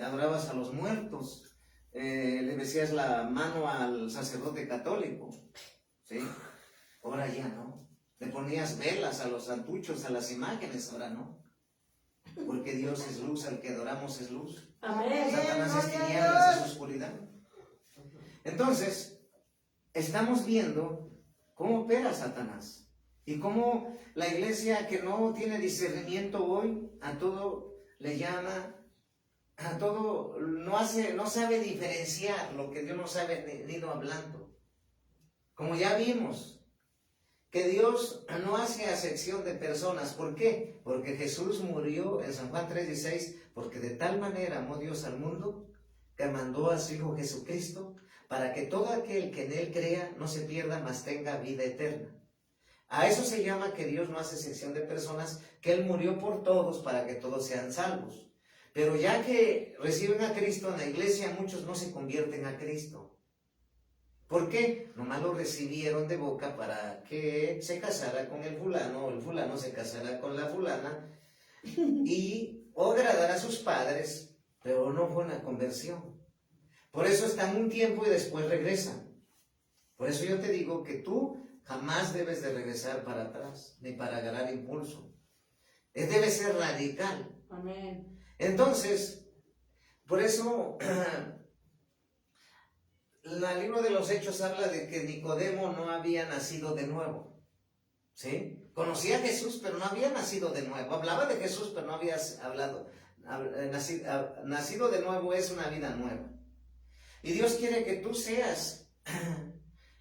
adorabas a los muertos, le besías la mano al sacerdote católico, ¿sí? Ahora ya no. Le ponías velas a los santuchos, a las imágenes, ahora no. porque Dios es luz, al que adoramos es luz. Amén. Satanás es tinieblas, es oscuridad. Entonces, estamos viendo cómo opera Satanás y cómo la iglesia que no tiene discernimiento hoy, a todo le llama, a todo no sabe diferenciar lo que Dios nos ha venido hablando. Como ya vimos, que Dios no hace acepción de personas. ¿Por qué? Porque Jesús murió en San Juan 3:16, porque de tal manera amó Dios al mundo que mandó a su Hijo Jesucristo para que todo aquel que en Él crea no se pierda, mas tenga vida eterna. A eso se llama que Dios no hace acepción de personas, que Él murió por todos para que todos sean salvos. Pero ya que reciben a Cristo en la iglesia, muchos no se convierten a Cristo. ¿Por qué? Nomás lo recibieron de boca para que se casara con el fulano, o el fulano se casara con la fulana, o agradar a sus padres, pero no fue una conversión. Por eso están un tiempo y después regresan. Por eso yo te digo que tú jamás debes de regresar para atrás, ni para agarrar impulso. Debe ser radical. Amén. Entonces, por eso el libro de los Hechos habla de que Nicodemo no había nacido de nuevo. ¿Sí? Conocía a Jesús, pero no había nacido de nuevo. Hablaba de Jesús, pero no había nacido de nuevo. Es una vida nueva. Y Dios quiere que tú seas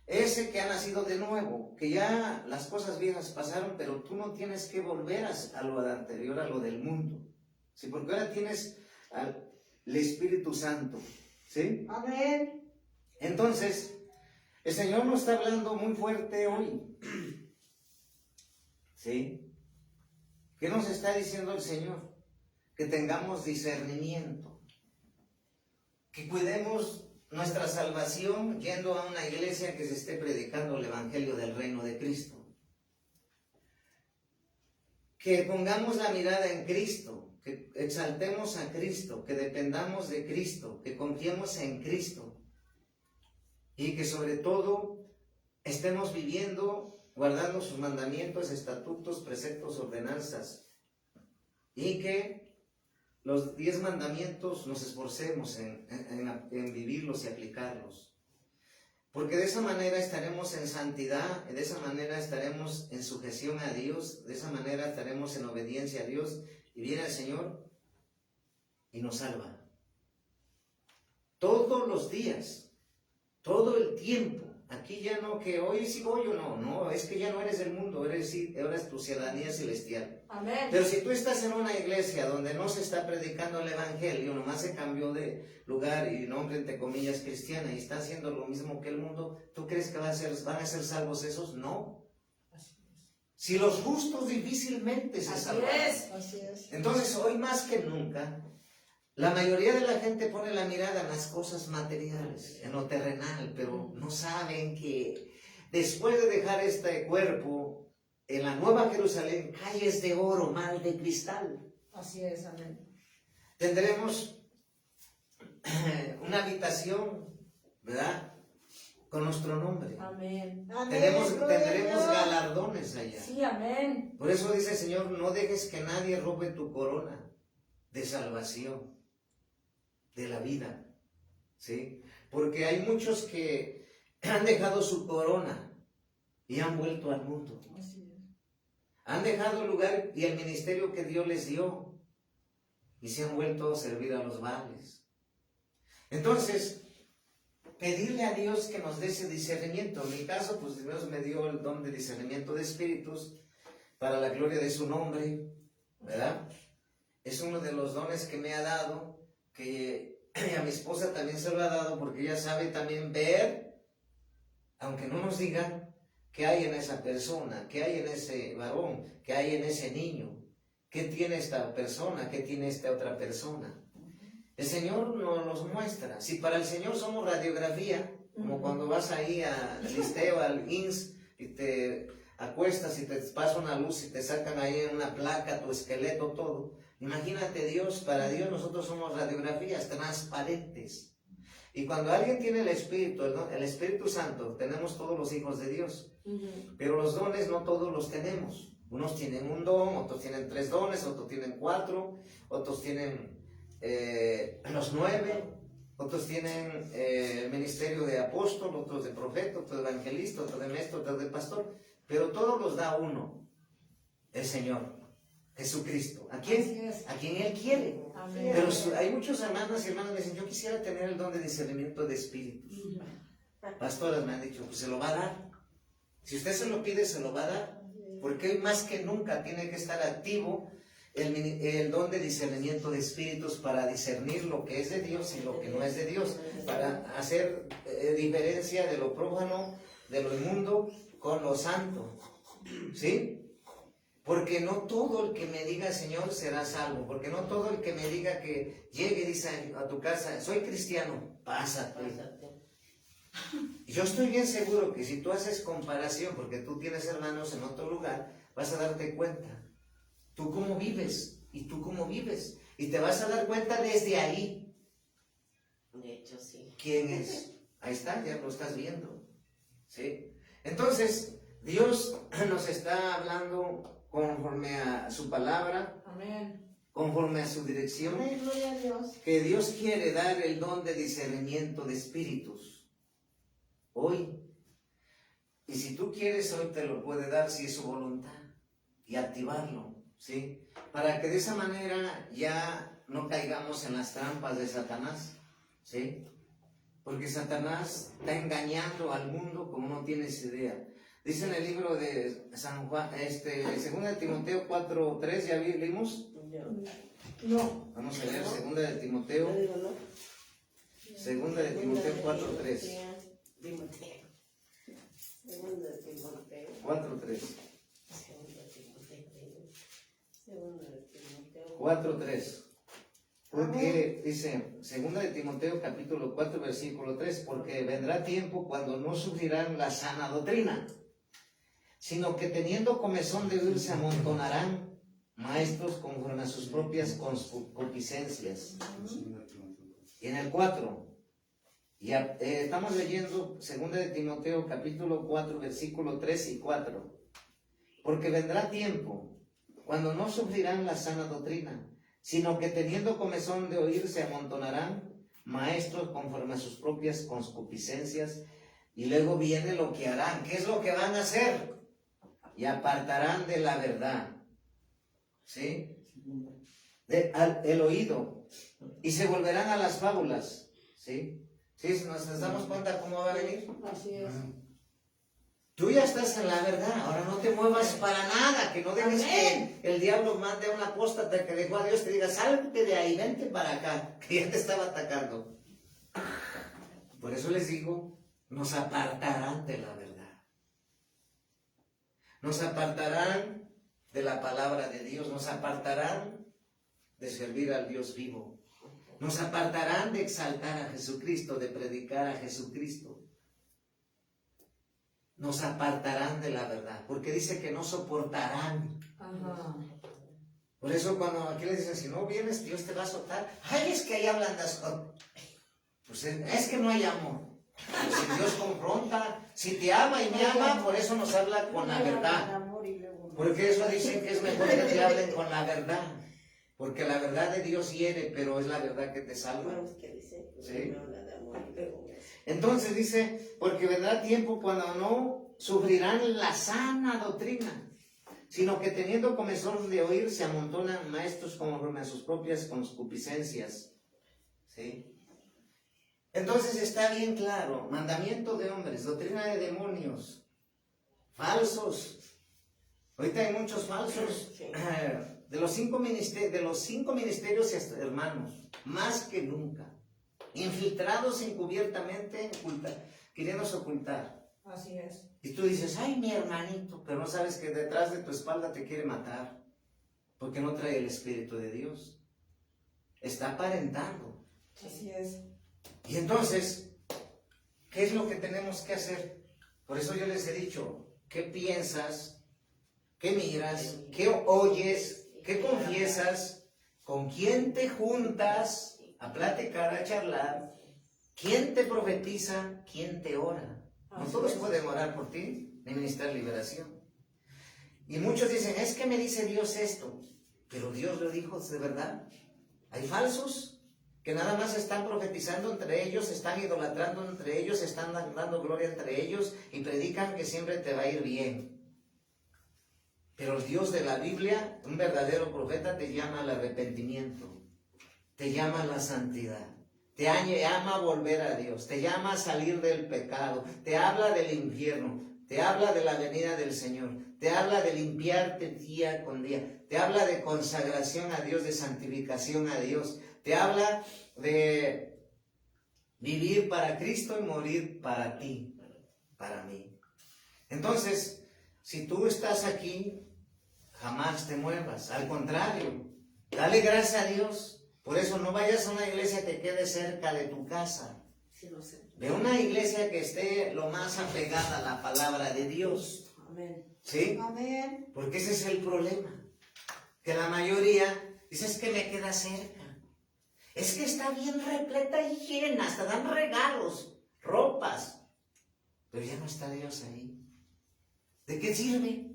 ese que ha nacido de nuevo, que ya las cosas viejas pasaron, pero tú no tienes que volver a lo anterior, a lo del mundo. ¿Sí? Porque ahora tienes al Espíritu Santo. ¿Sí? Amén. Entonces, el Señor nos está hablando muy fuerte hoy. ¿Sí? ¿Qué nos está diciendo el Señor? Que tengamos discernimiento. Que cuidemos nuestra salvación yendo a una iglesia que se esté predicando el Evangelio del Reino de Cristo. Que pongamos la mirada en Cristo, que exaltemos a Cristo, que dependamos de Cristo, que confiemos en Cristo y que sobre todo estemos viviendo, guardando sus mandamientos, estatutos, preceptos, ordenanzas y que los 10 mandamientos nos esforcemos en vivirlos y aplicarlos. Porque de esa manera estaremos en santidad, de esa manera estaremos en sujeción a Dios, de esa manera estaremos en obediencia a Dios y viene el Señor y nos salva. Todos los días, todo el tiempo. Aquí ya no que hoy sí voy o no, es que ya no eres del mundo, ahora es tu ciudadanía celestial. Amén. Pero si tú estás en una iglesia donde no se está predicando el Evangelio, nomás se cambió de lugar y nombre entre comillas cristiana y está haciendo lo mismo que el mundo, ¿tú crees que van a ser salvos esos? No. Si los justos difícilmente se salvarán. Así es. Entonces hoy más que nunca, la mayoría de la gente pone la mirada en las cosas materiales, en lo terrenal, pero no saben que después de dejar este cuerpo, en la Nueva Jerusalén, calles de oro, mal de cristal. Así es, amén. Tendremos una habitación, ¿verdad? Con nuestro nombre. Amén. Tendremos galardones allá. Sí, amén. Por eso dice el Señor, no dejes que nadie robe tu corona de salvación, de la vida, ¿sí? Porque hay muchos que han dejado su corona y han vuelto al mundo. Así es. Han dejado el lugar y el ministerio que Dios les dio y se han vuelto a servir a los baales. Entonces, pedirle a Dios que nos dé ese discernimiento. En mi caso, pues Dios me dio el don de discernimiento de espíritus para la gloria de su nombre, ¿verdad? Es uno de los dones que me ha dado, que a mi esposa también se lo ha dado, porque ella sabe también ver, aunque no nos diga, qué hay en esa persona, qué hay en ese varón, qué hay en ese niño, qué tiene esta persona, qué tiene esta otra persona. El Señor nos muestra. Si para el Señor somos radiografía, como cuando vas ahí al Listeo, al INS, y te acuestas y te pasa una luz y te sacan ahí en una placa tu esqueleto, todo. Imagínate Dios, para Dios nosotros somos radiografías transparentes. Y cuando alguien tiene el Espíritu Santo, tenemos todos los hijos de Dios. Pero los dones no todos los tenemos. Unos tienen un don, otros tienen 3 dones, otros tienen 4, otros tienen los 9, otros tienen el ministerio de apóstol, otros de profeta, otros de evangelista, otros de maestro, otros de pastor, pero todos los da uno, el Señor, Jesucristo. ¿A quién? A quien Él quiere. Amén. Pero hay muchos hermanos y hermanas que me dicen, yo quisiera tener el don de discernimiento de espíritus. Pastoras me han dicho, pues se lo va a dar. Si usted se lo pide, se lo va a dar. Porque hoy más que nunca tiene que estar activo el don de discernimiento de espíritus para discernir lo que es de Dios y lo que no es de Dios. Para hacer diferencia de lo prófano, de lo inmundo, con lo santo. ¿Sí? Porque no todo el que me diga Señor será salvo. Porque no todo el que me diga que llegue y dice a tu casa, soy cristiano, pásate. Y yo estoy bien seguro que si tú haces comparación, porque tú tienes hermanos en otro lugar, vas a darte cuenta. Tú cómo vives y tú cómo vives. Y te vas a dar cuenta desde ahí. De hecho, sí. ¿Quién es? Ahí está, ya lo estás viendo. ¿Sí? Entonces, Dios nos está hablando conforme a su palabra, Amén. conforme a su dirección, Amén, gloria a Dios. que Dios quiere dar el don de discernimiento de espíritus. Hoy. Y si tú quieres, hoy te lo puede dar si es su voluntad. Y activarlo, ¿sí? Para que de esa manera ya no caigamos en las trampas de Satanás, ¿sí? Porque Satanás está engañando al mundo como no tienes idea. Dice en el libro de San Juan, 2 de Timoteo 4:3, ¿ya vimos? No. Vamos a leer 2 de Timoteo. 2 de Timoteo 4:3. 4:3. 4:3. Porque dice, 2 de Timoteo capítulo 4 versículo 3, porque vendrá tiempo cuando no sufrirán la sana doctrina, sino que teniendo comezón de oír se amontonarán maestros conforme a sus propias concupiscencias. Y en el 4, ya, estamos leyendo 2 de Timoteo capítulo 4 versículo 3 y 4, porque vendrá tiempo cuando no sufrirán la sana doctrina, sino que teniendo comezón de oír se amontonarán maestros conforme a sus propias concupiscencias. Y luego viene lo que harán. ¿Qué es lo que van a hacer? Y apartarán de la verdad, ¿sí? El oído, y se volverán a las fábulas, ¿sí? ¿Sí? ¿Nos damos cuenta cómo va a venir? Así es. Tú ya estás en la verdad, ahora no te muevas para nada, que no dejes Amén. que el diablo mande a un apóstata que dejó a Dios, te diga, salte de ahí, vente para acá, que ya te estaba atacando. Por eso les digo, nos apartarán de la verdad. Nos apartarán de la palabra de Dios, nos apartarán de servir al Dios vivo. Nos apartarán de exaltar a Jesucristo, de predicar a Jesucristo. Nos apartarán de la verdad, porque dice que no soportarán. Ajá. Por eso cuando aquí les dicen, si no vienes, Dios te va a soltar. Ay, es que ahí hablan las cosas. Pues es que no hay amor. Si Dios confronta, si te ama y me ama, por eso nos habla con la verdad. Porque eso dicen que es mejor que te hablen con la verdad. Porque la verdad de Dios hiere, pero es la verdad que te salva. ¿Sí? Entonces dice, porque vendrá tiempo cuando no sufrirán la sana doctrina, sino que teniendo comezón de oír se amontonan maestros conforme a sus propias concupiscencias. ¿Sí? Entonces está bien claro, mandamiento de hombres, doctrina de demonios, falsos. Ahorita hay muchos falsos. De los cinco ministerios, hermanos, más que nunca, infiltrados encubiertamente, queriéndose ocultar. Así es. Y tú dices, ay, mi hermanito, pero no sabes que detrás de tu espalda te quiere matar, porque no trae el Espíritu de Dios. Está aparentando. Así es. Y entonces, ¿qué es lo que tenemos que hacer? Por eso yo les he dicho, ¿qué piensas? ¿Qué miras? ¿Qué oyes? ¿Qué confiesas? ¿Con quién te juntas a platicar, a charlar? ¿Quién te profetiza? ¿Quién te ora? No todos pueden orar por ti, ni ministrar liberación. Y muchos dicen, es que me dice Dios esto. Pero Dios lo dijo de verdad. Hay falsos que nada más están profetizando entre ellos, están idolatrando entre ellos, están dando gloria entre ellos y predican que siempre te va a ir bien. Pero el Dios de la Biblia, un verdadero profeta, te llama al arrepentimiento, te llama a la santidad, te llama a volver a Dios, te llama a salir del pecado, te habla del infierno, te habla de la venida del Señor, te habla de limpiarte día con día, te habla de consagración a Dios, de santificación a Dios, te habla de vivir para Cristo y morir para ti, para mí. Entonces, si tú estás aquí, jamás te muevas. Al contrario, dale gracias a Dios. Por eso no vayas a una iglesia que quede cerca de tu casa. Sí, lo sé. Ve una iglesia que esté lo más apegada a la palabra de Dios. Amén. ¿Sí? Amén. Porque ese es el problema. Que la mayoría dice, es que me queda cerca. Es que está bien repleta y llena. Hasta dan regalos, ropas. Pero ya no está Dios ahí. ¿De qué sirve?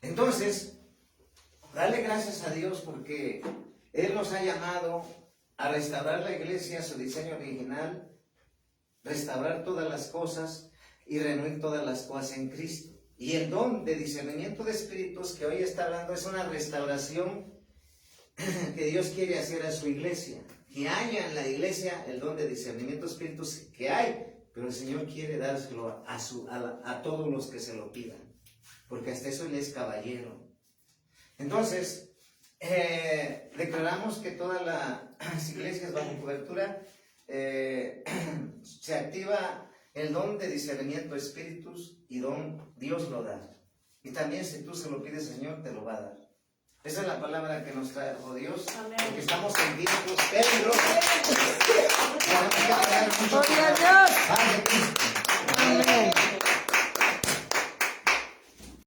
Entonces, dale gracias a Dios porque Él nos ha llamado a restaurar la iglesia a su diseño original, restaurar todas las cosas y reunir todas las cosas en Cristo. Y el don de discernimiento de espíritus que hoy está hablando es una restauración que Dios quiere hacer a su iglesia. Que haya en la iglesia el don de discernimiento de espíritus que hay, pero el Señor quiere dárselo a todos los que se lo pidan. Porque hasta eso Él es caballero. Entonces, declaramos que todas las iglesias bajo cobertura se activa el don de discernimiento de espíritus y Dios lo da. Y también si tú se lo pides, Señor, te lo va a dar. Esa es la palabra que nos trajo Dios. Amén. Porque estamos en tiempos peligrosos. Tenemos que pagar mucho por la paz de Cristo.